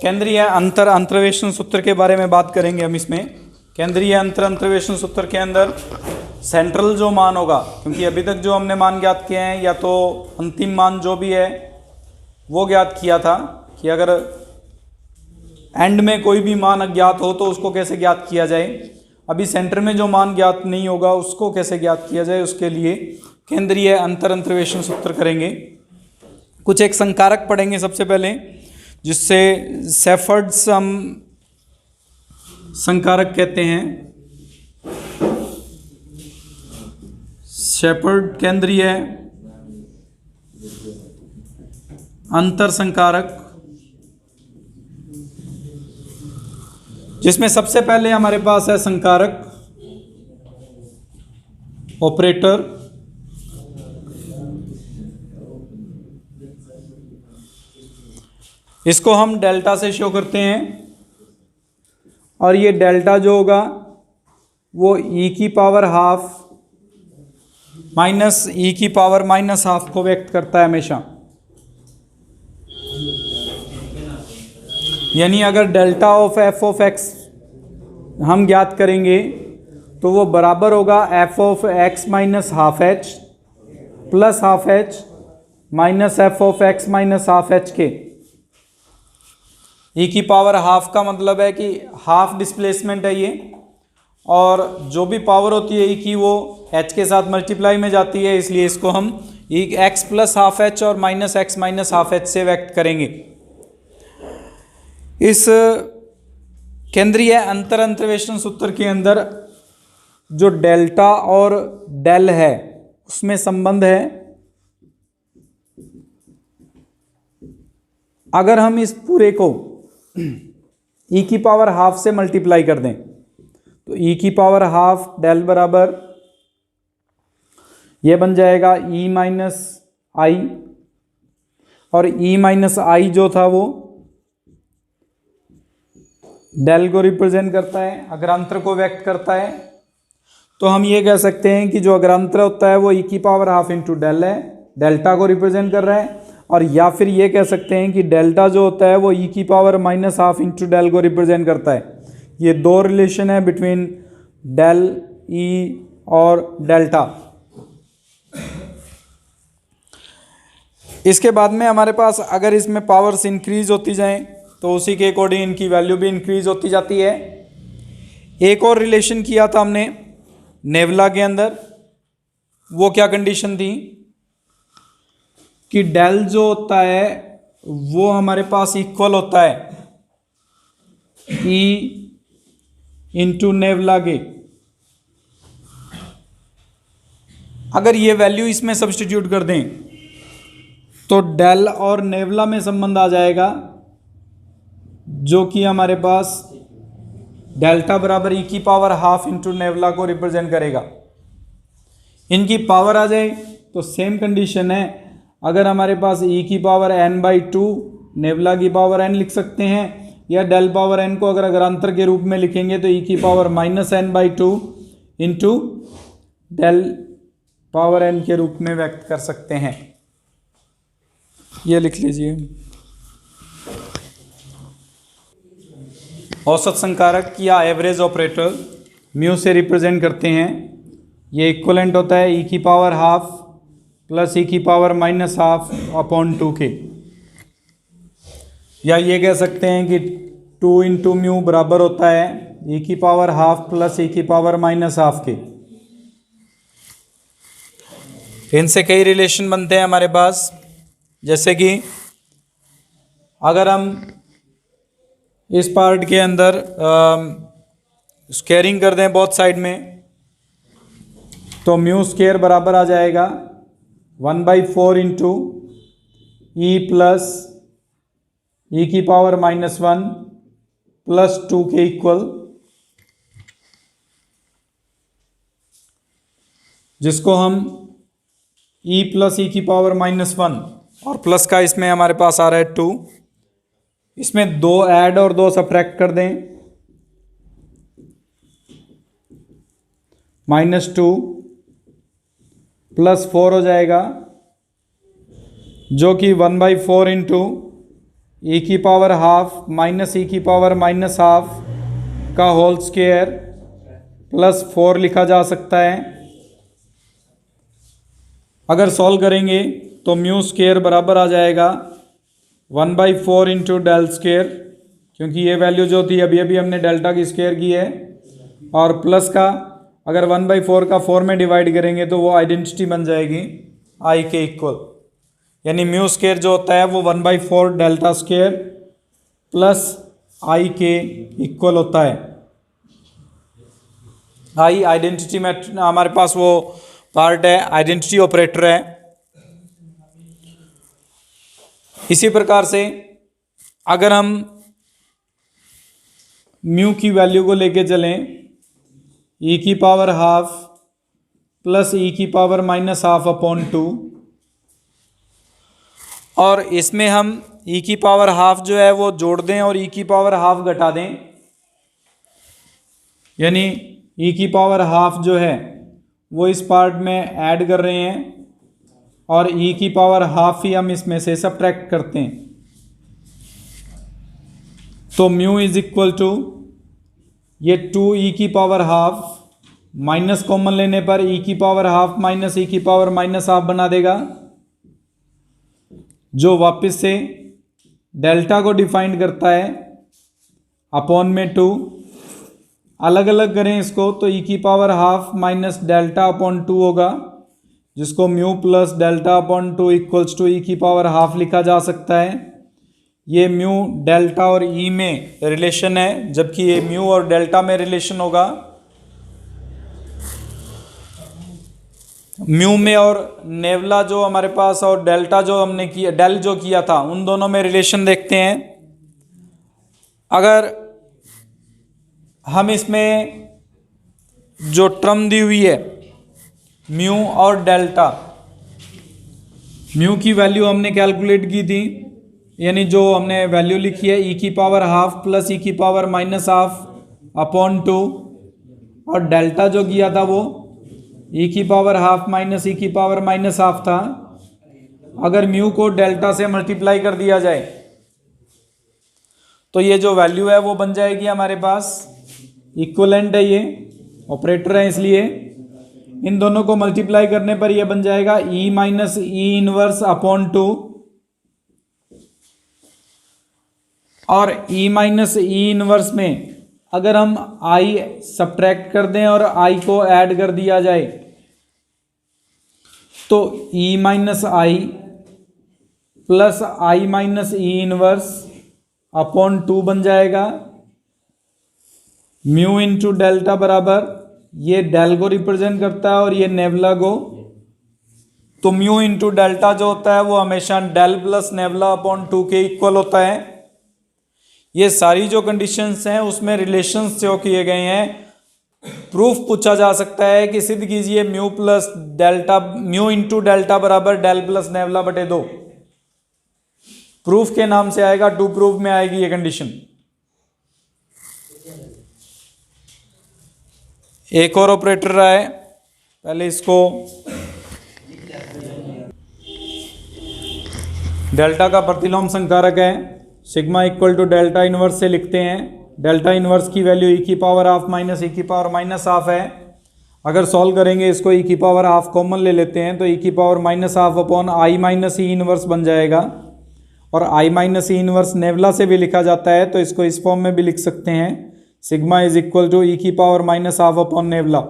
केंद्रीय अंतर अंतर्वेशन सूत्र के बारे में बात करेंगे हम इसमें। केंद्रीय अंतर अंतर्वेशन सूत्र के अंदर सेंट्रल जो मान होगा, क्योंकि अभी तक जो हमने मान ज्ञात किए हैं या तो अंतिम मान जो भी है वो ज्ञात किया था कि अगर एंड में कोई भी मान अज्ञात हो तो उसको कैसे ज्ञात किया जाए। अभी सेंटर में जो मान ज्ञात नहीं होगा उसको कैसे ज्ञात किया जाए, उसके लिए केंद्रीय अंतर अंतर्वेशन सूत्र करेंगे। कुछ एक संकारक पढ़ेंगे सबसे पहले, जिससे सेफर्ड्स हम संकारक कहते हैं। शेफर्ड केंद्रीय अंतर संकारक, जिसमें सबसे पहले हमारे पास है संकारक ऑपरेटर। इसको हम डेल्टा से शो करते हैं और ये डेल्टा जो होगा वो e की पावर हाफ माइनस e की पावर माइनस हाफ को व्यक्त करता है हमेशा। यानी अगर delta of F of x हम ज्ञात करेंगे तो वो बराबर होगा F of x minus half H plus half H minus F of x minus half H के। ई की पावर हाफ का मतलब है कि हाफ डिस्प्लेसमेंट है ये, और जो भी पावर होती है ई की वो एच के साथ मल्टीप्लाई में जाती है, इसलिए इसको हम ई एक्स प्लस हाफ एच और minus x minus half H से व्यक्त करेंगे। इस केंद्रीय अंतर अंतर्वेशन सूत्र के अंदर जो डेल्टा और डेल है उसमें संबंध है। अगर हम इस पूरे को ई की पावर हाफ से मल्टीप्लाई कर दें तो ई की पावर हाफ डेल बराबर ये बन जाएगा ई माइनस आई, और ई माइनस आई जो था वो डेल को रिप्रेजेंट करता है, अग्रांतर को व्यक्त करता है। तो हम ये कह सकते हैं कि जो अग्रांतर होता है वो ई की पावर हाफ इंटू डेल है, डेल्टा को रिप्रेजेंट कर रहा है। और या फिर ये कह सकते हैं कि डेल्टा जो होता है वो ई की power minus half into del को रिप्रेजेंट करता है। ये दो रिलेशन है बिटवीन डेल ई और डेल्टा। इसके बाद में हमारे पास अगर इसमें पावर्स इंक्रीज होती जाएं तो उसी के अकॉर्डिंग इनकी वैल्यू भी इंक्रीज होती जाती है। एक और रिलेशन किया था हमने नेवला के अंदर, वो क्या कंडीशन थी कि डेल जो होता है वो हमारे पास इक्वल होता है ई इंटू नेवला के। अगर ये वैल्यू इसमें सब्स्टिट्यूट कर दें तो डेल और नेवला में संबंध आ जाएगा, जो कि हमारे पास डेल्टा बराबर ई की पावर हाफ इंटू नेवला को रिप्रेजेंट करेगा। इनकी पावर आ जाए तो सेम कंडीशन है। अगर हमारे पास ई की पावर n बाई टू नेवला की पावर n लिख सकते हैं, या डेल पावर n को अगर अग्रांतर के रूप में लिखेंगे तो ई की power minus n by two into del power n के रूप में व्यक्त कर सकते हैं। ये लिख लीजिए। औसत संकारक या एवरेज ऑपरेटर म्यू से रिप्रेजेंट करते हैं। ये इक्वलेंट होता है ई की पावर हाफ प्लस ई की power minus half upon two के, या ये कह सकते हैं कि टू इंटू म्यू बराबर होता है ई की पावर हाफ प्लस ई की पावर माइनस हाफ के। इनसे कई रिलेशन बनते हैं हमारे पास, जैसे कि अगर हम इस पार्ट के अंदर स्क्वायरिंग कर दें बोथ साइड में तो म्यू स्क्वायर बराबर आ जाएगा 1/4 इंटू ई प्लस ई की पावर माइनस 1 प्लस 2 के इक्वल, जिसको हम ई प्लस ई की पावर माइनस 1 और प्लस का इसमें हमारे पास आ रहा है 2, इसमें दो ऐड और दो सब्ट्रैक्ट कर दें, -2 +4 हो जाएगा, जो कि 1/4 इंटू ई की पावर हाफ माइनस ई की पावर माइनस हाफ का होल स्क्वायर प्लस 4 लिखा जा सकता है। अगर सॉल्व करेंगे तो म्यू स्क्वायर बराबर आ जाएगा 1/4 इंटू डेल स्क्वायर, क्योंकि ये वैल्यू जो थी अभी अभी हमने डेल्टा की स्क्वायर की है, और प्लस का अगर 1/4 का 4 में डिवाइड करेंगे तो वो आइडेंटिटी बन जाएगी आई के इक्वल, यानी म्यू स्क्वायर जो होता है वो 1/4 डेल्टा स्क्वायर प्लस आई के इक्वल होता है। आई आइडेंटिटी में हमारे पास वो पार्ट है, आइडेंटिटी ऑपरेटर है। इसी प्रकार से अगर हम म्यू की वैल्यू को लेके चलें, ई की पावर हाफ प्लस ई की पावर माइनस हाफ अपॉन 2, और इसमें हम ई की पावर हाफ जो है वो जोड़ दें और ई की पावर हाफ घटा दें, यानी ई की पावर हाफ जो है वो इस पार्ट में ऐड कर रहे हैं और ई की पावर हाफ ही हम इसमें से सबट्रैक्ट करते हैं। तो म्यू इज इक्वल टू ये 2 ई की पावर हाफ माइनस कॉमन लेने पर ई की पावर हाफ माइनस ई की पावर माइनस हाफ बना देगा, जो वापस से डेल्टा को डिफाइन करता है अपॉन में 2। अलग अलग करें इसको तो ई की power half minus delta upon 2 होगा, जिसको mu plus delta upon 2 equals to ई की पावर हाफ लिखा जा सकता है। ये म्यू डेल्टा और ई में रिलेशन है, जबकि ये म्यू और डेल्टा में रिलेशन होगा। म्यू में और नेवला जो हमारे पास और डेल्टा जो हमने किया, डेल जो किया था, उन दोनों में रिलेशन देखते हैं। अगर हम इसमें जो टर्म दी हुई है म्यू और डेल्टा, म्यू की वैल्यू हमने कैलकुलेट की थी, यानी जो हमने वैल्यू लिखी है ई की पावर हाफ प्लस ई की पावर माइनस हाफ अपॉन 2, और डेल्टा जो किया था वो ई की पावर हाफ माइनस ई की पावर माइनस हाफ था। अगर म्यू को डेल्टा से मल्टीप्लाई कर दिया जाए तो ये जो वैल्यू है वो बन जाएगी हमारे पास, इक्विवेलेंट है, ये ऑपरेटर है, इसलिए इन दोनों को मल्टीप्लाई करने पर ये बन जाएगा ई माइनस ई इनवर्स अपॉन 2, और ई माइनस ई इनवर्स में अगर हम आई सब्ट्रैक्ट कर दें और आई को ऐड कर दिया जाए तो ई माइनस आई प्लस आई माइनस ई इनवर्स अपॉन 2 बन जाएगा। म्यू इंटू डेल्टा बराबर, ये डेल को रिप्रेजेंट करता है और ये नेवला को, तो म्यू इंटू डेल्टा जो होता है वो हमेशा डेल प्लस नेवला अपॉन 2 के इक्वल होता है। ये सारी जो कंडीशंस हैं उसमें रिलेशंस जो किए गए हैं, प्रूफ पूछा जा सकता है कि सिद्ध कीजिए mu plus delta, mu into delta बराबर डेल प्लस नेवला बटे 2। प्रूफ के नाम से आएगा, टू प्रूफ में आएगी ये कंडीशन। एक और ऑपरेटर रहा है, पहले इसको डेल्टा का प्रतिलोम संकारक है, sigma equal to delta inverse से लिखते हैं। डेल्टा इनवर्स की वैल्यू ई की पावर हाफ माइनस ई की पावर माइनस हाफ है। अगर सॉल्व करेंगे इसको ई की पावर हाफ कॉमन ले लेते हैं तो ई की power minus half upon I minus E inverse बन जाएगा, और आई माइनस ई इनवर्स नेवला से भी लिखा जाता है तो इसको इस फॉर्म में भी लिख सकते हैं, सिग्मा इज इक्वल टू ई की पावर माइनस हाफ अपॉन नेवला।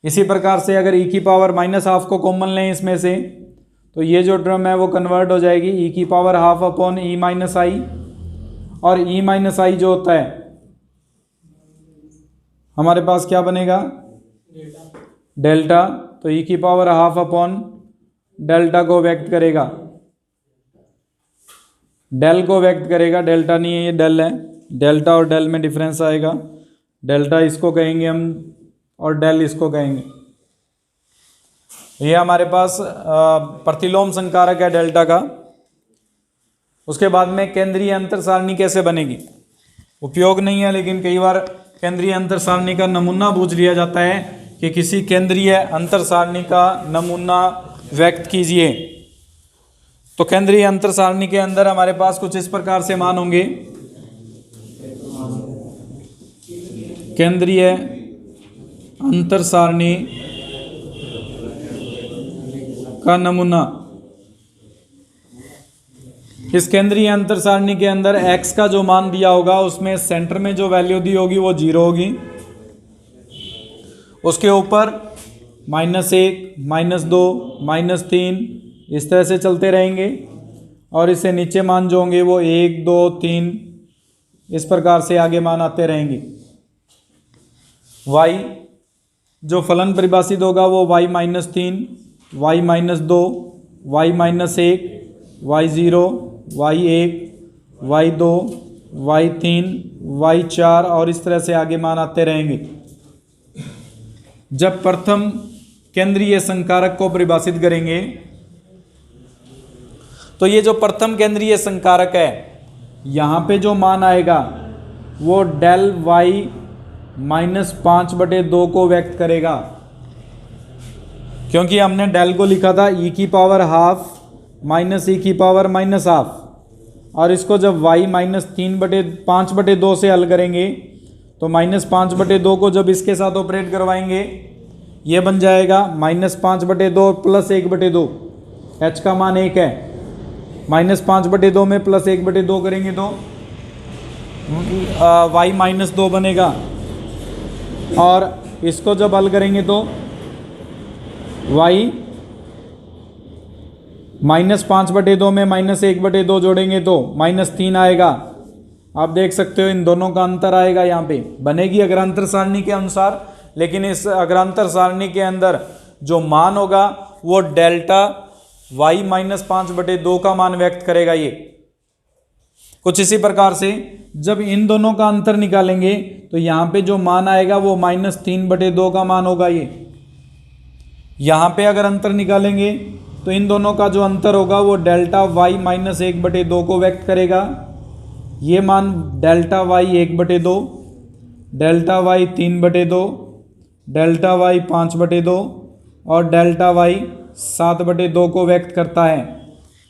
इसी प्रकार से अगर ई की पावर माइनस हाफ को कॉमन लें इसमें से तो ये जो टर्म है वो कन्वर्ट हो जाएगी ई की power half upon E minus आई, और ई माइनस आई जो होता है हमारे पास क्या बनेगा, डेल्टा। तो ई की पावर हाफ अपॉन डेल्टा को व्यक्त करेगा, डेल को व्यक्त करेगा, डेल्टा नहीं है ये डेल है, डेल्टा और डेल में डिफरेंस आएगा, डेल्टा इसको कहेंगे हम और डेल इसको कहेंगे। ये हमारे पास प्रतिलोम संकारक है डेल्टा का। उसके बाद में केंद्रीय अंतर सारणी कैसे बनेगी, उपयोग नहीं है लेकिन कई बार केंद्रीय अंतर सारणी का नमूना पूछ लिया जाता है कि किसी केंद्रीय अंतर सारणी का नमूना व्यक्त कीजिए। तो केंद्रीय अंतर सारणी के अंदर हमारे पास कुछ इस प्रकार से मान होंगे। केंद्रीय अंतर सारणी का नमूना। इस केंद्रीय अंतर सारणी के अंदर x का जो मान दिया होगा उसमें सेंटर में जो वैल्यू दी होगी वो 0 होगी। उसके ऊपर -1, -2, -3 इस तरह से चलते रहेंगे और इससे नीचे मान जो होंगे वो 1, 2, 3 इस प्रकार से आगे मान आते रहेंगे। y जो फलन परिभाषित होगा वो y -3, y -2, y -1, y0, y1, y2, y3, y4 और इस तरह से आगे मान आते रहेंगे। जब प्रथम केंद्रीय संकारक को परिभाषित करेंगे तो ये जो प्रथम केंद्रीय संकारक है यहाँ पे जो मान आएगा वो डेल y -5/2 को व्यक्त करेगा, क्योंकि हमने डेल को लिखा था e की पावर हाफ माइनस e की पावर माइनस हाफ, और इसको जब y -5/2 से हल करेंगे तो -5/2 को जब इसके साथ ऑपरेट करवाएंगे ये बन जाएगा -5/2 प्लस 1/2। h का मान 1 है, -5/2 में प्लस 1/2 करेंगे तो y -2 बनेगा, और इसको जब हल करेंगे तो y -5/2 में -1/2 जोड़ेंगे तो -3 आएगा। आप देख सकते हो इन दोनों का अंतर आएगा, यहाँ पे बनेगी अग्रांतर सारणी के अनुसार, लेकिन इस अग्रांतर सारणी के अंदर जो मान होगा वो डेल्टा y -5/2 का मान व्यक्त करेगा। ये कुछ इसी प्रकार से जब इन दोनों का अंतर निकालेंगे तो यहाँ पे जो मान आएगा वो -3/2 का मान होगा। ये यहाँ पे अगर अंतर निकालेंगे तो इन दोनों का जो अंतर होगा वो डेल्टा y -1/2 को व्यक्त करेगा। ये मान delta y 1/2, delta y 3/2, delta y 5/2 और डेल्टा y 7/2 को व्यक्त करता है।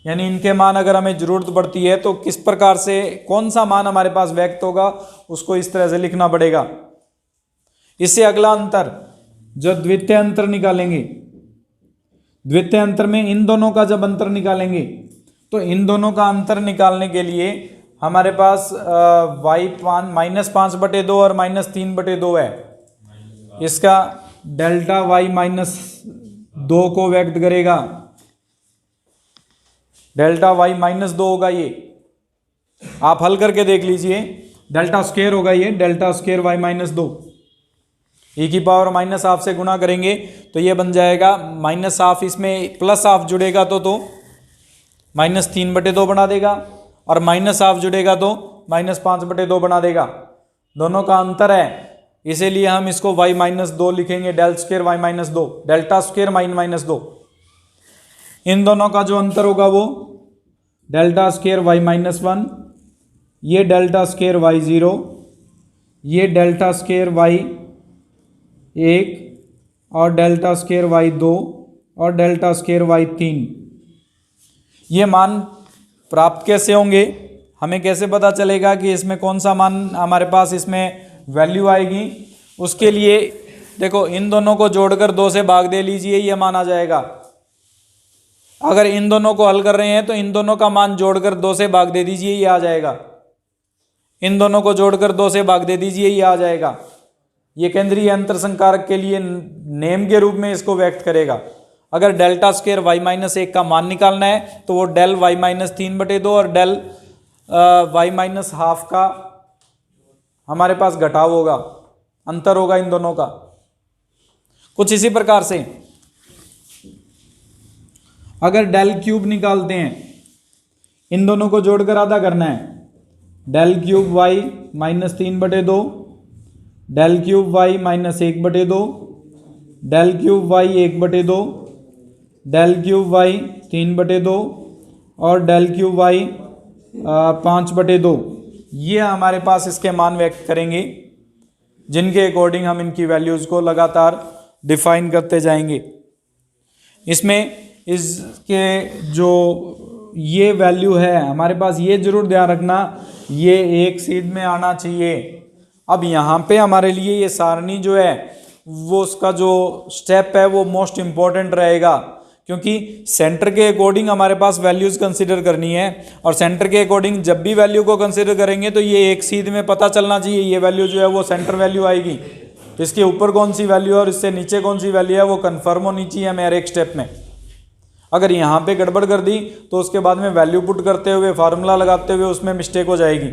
यानी इनके मान अगर हमें ज़रूरत पड़ती है तो किस प्रकार से कौन सा मान हमारे पास व्यक्त होगा उसको इस तरह से लिखना पड़ेगा। इससे अगला अंतर जो द्वितीय अंतर निकालेंगे, द्वितीय अंतर में इन दोनों का जब अंतर निकालेंगे तो इन दोनों का अंतर निकालने के लिए हमारे पास y -5/2 और -3/2 है। इसका डेल्टा y -2 को व्यक्त करेगा, डेल्टा y -2 होगा। ये आप हल करके देख लीजिए, डेल्टा स्क्वायर होगा ये, डेल्टा स्क्वायर y -2 e की पावर -हाफ से गुणा करेंगे तो ये बन जाएगा -हाफ, इसमें प्लस हाफ जुड़ेगा तो -3/2 बना देगा, और -हाफ जुड़ेगा तो -5/2 बना देगा। दोनों का अंतर है, इसीलिए हम इसको y -2 लिखेंगे, del square y -2, delta square -2। इन दोनों का जो अंतर होगा वो डेल्टा स्क्वायर y -1, ये डेल्टा स्क्वायर y0, ये डेल्टा स्क्वायर y1 और डेल्टा स्क्वायर y2 और डेल्टा स्क्वायर y3। ये मान प्राप्त कैसे होंगे, हमें कैसे पता चलेगा कि इसमें कौन सा मान हमारे पास इसमें वैल्यू आएगी। उसके लिए देखो इन दोनों को जोड़कर 2 से भाग दे लीजिए, ये मान आ जाएगा। अगर इन दोनों को हल कर रहे हैं तो इन दोनों का मान जोड़कर 2 से भाग दे दीजिए, ये आ जाएगा। इन दोनों को जोड़कर 2 से भाग दे दीजिए, ये आ जाएगा। ये केंद्रीय अंतर संकारक के लिए नेम के रूप में इसको व्यक्त करेगा। अगर डेल्टा स्क्वायर y -1 का मान निकालना है तो वो डेल y -3/2 और डेल y -हाफ का हमारे पास घटाव होगा, अंतर होगा इन दोनों का। कुछ इसी प्रकार से अगर डेल क्यूब निकालते हैं, इन दोनों को जोड़कर आधा करना है, del cube y -3/2, del cube y -1/2, del cube y 1/2, del cube y 3/2 और डेल क्यूब y 5/2। ये हमारे पास इसके मान व्यक्त करेंगे, जिनके अकॉर्डिंग हम इनकी वैल्यूज़ को लगातार डिफाइन करते जाएंगे। इसमें इसके जो ये वैल्यू है हमारे पास, ये जरूर ध्यान रखना, ये एक सीध में आना चाहिए। अब यहाँ पे हमारे लिए ये सारणी जो है वो उसका जो स्टेप है वो मोस्ट इम्पॉर्टेंट रहेगा, क्योंकि सेंटर के अकॉर्डिंग हमारे पास वैल्यूज कंसीडर करनी है, और सेंटर के अकॉर्डिंग जब भी वैल्यू को कंसीडर करेंगे तो ये एक सीध में पता चलना चाहिए, ये वैल्यू जो है वो सेंटर वैल्यू आएगी, तो इसके ऊपर कौन सी वैल्यू है और इससे नीचे कौन सी वैल्यू है वो कंफर्म होनी चाहिए हमें हर एक स्टेप में। अगर यहाँ पे गड़बड़ कर दी तो उसके बाद में वैल्यू पुट करते हुए फार्मूला लगाते हुए उसमें मिस्टेक हो जाएगी।